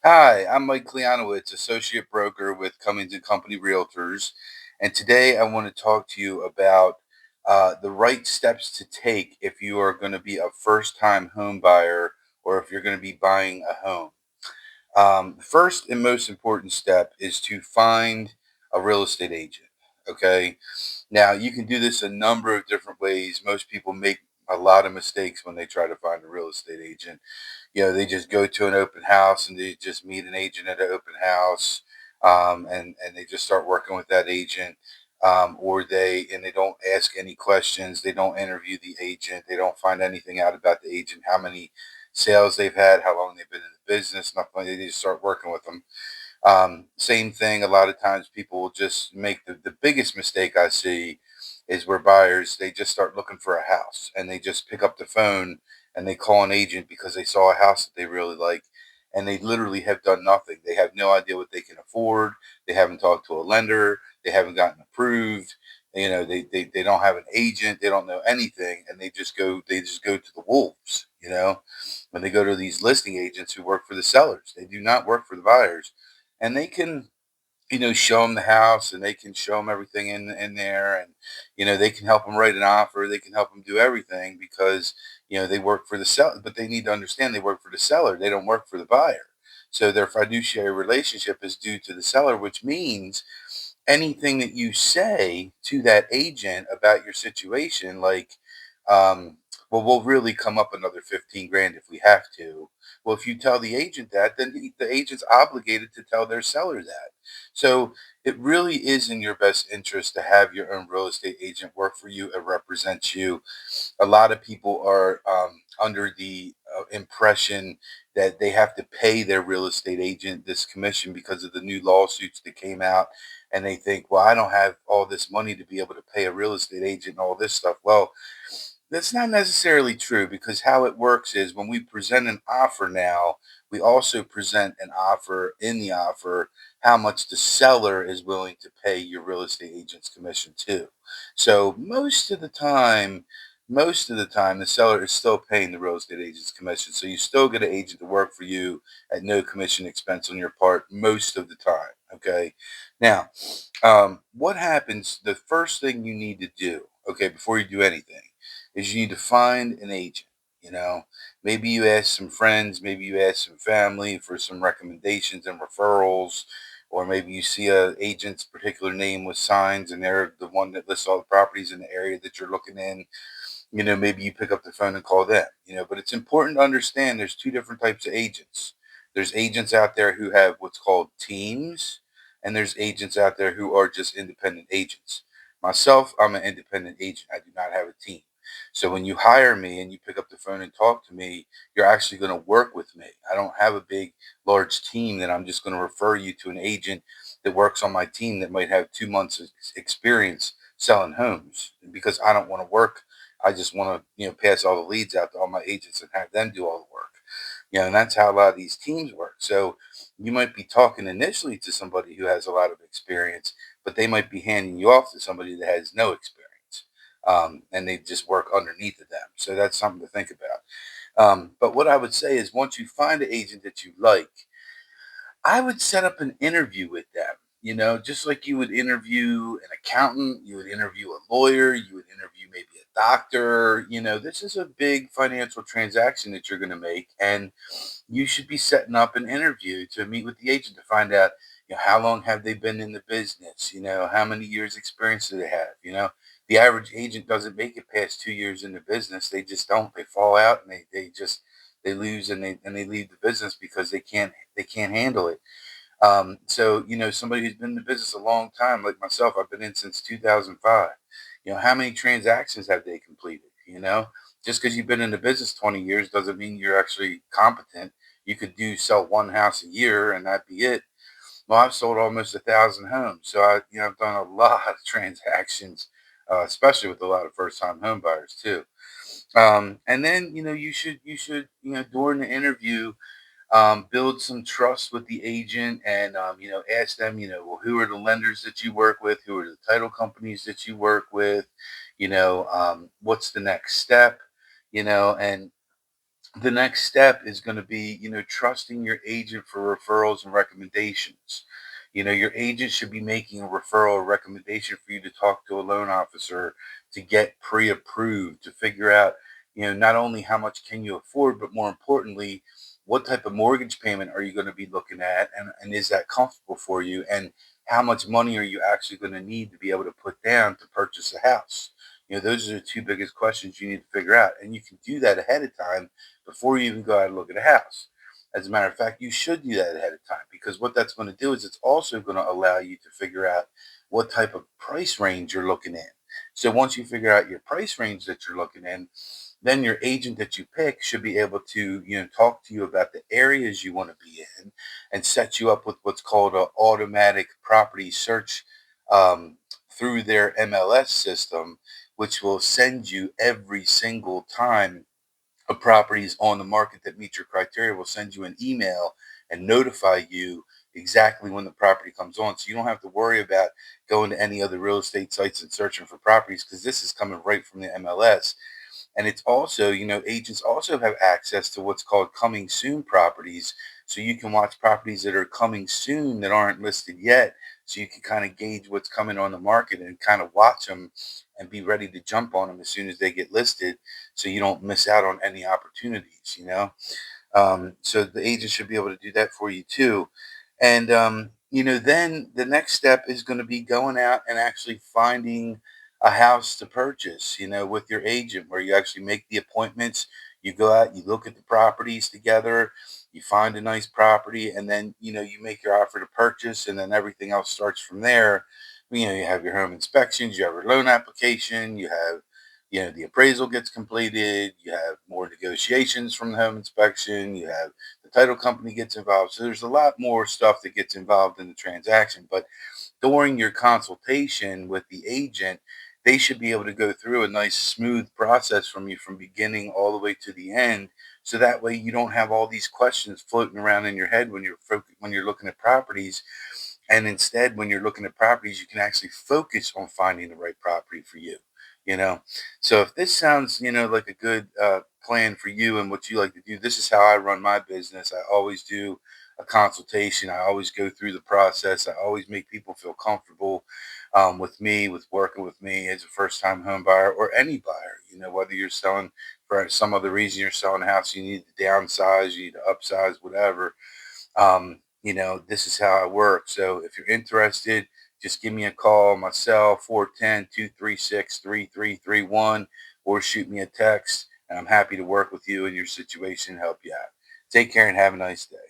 Hi, I'm Mike Kleanowitz, associate broker with Cummings and Company Realtors, and today I want to talk to you about the right steps to take if you are going to be a first-time home buyer or if you're going to be buying a home. The first and most important step is to find a real estate agent. Okay, now you can do this a number of different ways. Most people make a lot of mistakes when they try to find a real estate agent. They just go to an open house and they just meet an agent at an open house, and they just start working with that agent. Or they don't ask any questions. They don't interview the agent. They don't find anything out about the agent, how many sales they've had, how long they've been in the business, nothing like that. They just start working with them. Same thing, a lot of times people will just make the biggest mistake I see is where buyers, they just start looking for a house and they just pick up the phone and they call an agent because they saw a house that they really like, and they literally have done nothing. They have no idea what they can afford. They haven't talked to a lender. They haven't gotten approved. They don't have an agent. They don't know anything, and they just go to the wolves. When they go to these listing agents who work for the sellers, they do not work for the buyers, and they can show them the house, and they can show them everything in there, and they can help them write an offer. They can help them do everything because they work for the seller, but they need to understand they work for the seller. They don't work for the buyer. So their fiduciary relationship is due to the seller, which means anything that you say to that agent about your situation, like, um, well, we'll really come up another 15 grand if we have to. Well, if you tell the agent that, then the agent's obligated to tell their seller that. So it really is in your best interest to have your own real estate agent work for you and represent you. A lot of people are under the impression that they have to pay their real estate agent this commission because of the new lawsuits that came out. And they think, well, I don't have all this money to be able to pay a real estate agent and all this stuff. Well, that's not necessarily true, because how it works is when we present an offer now, we also present an offer in the offer how much the seller is willing to pay your real estate agent's commission too. So most of the time, the seller is still paying the real estate agent's commission. So you still get an agent to work for you at no commission expense on your part most of the time. Okay. Now, what happens? The first thing you need to do, okay, before you do anything, is you need to find an agent. You know, maybe you ask some friends, maybe you ask some family for some recommendations and referrals, or maybe you see a agent's particular name with signs and they're the one that lists all the properties in the area that you're looking in. Maybe you pick up the phone and call them. But it's important to understand there's two different types of agents. There's agents out there who have what's called teams, and there's agents out there who are just independent agents. Myself, I'm an independent agent. I do not have a team. So when you hire me and you pick up the phone and talk to me, you're actually going to work with me. I don't have a big, large team that I'm just going to refer you to an agent that works on my team that might have 2 months of experience selling homes, because I don't want to work. I just want to, pass all the leads out to all my agents and have them do all the work. And that's how a lot of these teams work. So you might be talking initially to somebody who has a lot of experience, but they might be handing you off to somebody that has no experience. And they just work underneath of them. So that's something to think about. But what I would say is, once you find an agent that you like, I would set up an interview with them. Just like you would interview an accountant, you would interview a lawyer, you would interview maybe a doctor. This is a big financial transaction that you're going to make, and you should be setting up an interview to meet with the agent to find out, how long have they been in the business? How many years experience do they have? The average agent doesn't make it past 2 years in the business. They just don't. They fall out, and they lose, and they leave the business because they can't handle it. So, somebody who's been in the business a long time, like myself, I've been in since 2005. How many transactions have they completed? Just because you've been in the business 20 years doesn't mean you're actually competent. You could sell one house a year and that be it. Well, I've sold almost 1,000 homes. So I've done a lot of transactions, especially with a lot of first time home buyers too. And then, you should, during the interview, build some trust with the agent, and ask them, well, who are the lenders that you work with, who are the title companies that you work with, what's the next step, and The next step is going to be, trusting your agent for referrals and recommendations. Your agent should be making a referral or recommendation for you to talk to a loan officer to get pre-approved, to figure out, not only how much can you afford, but more importantly, what type of mortgage payment are you going to be looking at, and is that comfortable for you, and how much money are you actually going to need to be able to put down to purchase a house. Those are the two biggest questions you need to figure out, and you can do that ahead of time before you even go out and look at a house. As a matter of fact, you should do that ahead of time, because what that's going to do is it's also going to allow you to figure out what type of price range you're looking in. So once you figure out your price range that you're looking in, then your agent that you pick should be able to, talk to you about the areas you want to be in and set you up with what's called an automatic property search, um, through their MLS system, which will send you every single time of properties on the market that meet your criteria, will send you an email and notify you exactly when the property comes on. So you don't have to worry about going to any other real estate sites and searching for properties, because this is coming right from the MLS. And it's also, agents also have access to what's called coming soon properties. So you can watch properties that are coming soon that aren't listed yet. So you can kind of gauge what's coming on the market and kind of watch them and be ready to jump on them as soon as they get listed, so you don't miss out on any opportunities. So the agent should be able to do that for you too. And, then the next step is going to be going out and actually finding a house to purchase, with your agent, where you actually make the appointments. You go out, you look at the properties together, you find a nice property, and then, you make your offer to purchase, and then everything else starts from there. You have your home inspections, you have your loan application, you have, the appraisal gets completed, you have more negotiations from the home inspection, you have the title company gets involved. So there's a lot more stuff that gets involved in the transaction. But during your consultation with the agent, they should be able to go through a nice smooth process from you from beginning all the way to the end. So that way you don't have all these questions floating around in your head when when you're looking at properties. And instead, when you're looking at properties, you can actually focus on finding the right property for you. You know, so if this sounds, like a good plan for you and what you like to do, this is how I run my business. I always do a consultation. I always go through the process. I always make people feel comfortable, with me, with working with me as a first time home buyer or any buyer. Whether you're selling for some other reason, you're selling a house, you need to downsize, you need to upsize, whatever. This is how I work. So if you're interested, just give me a call. My cell 410-236-3331, or shoot me a text, and I'm happy to work with you in your situation and help you out. Take care and have a nice day.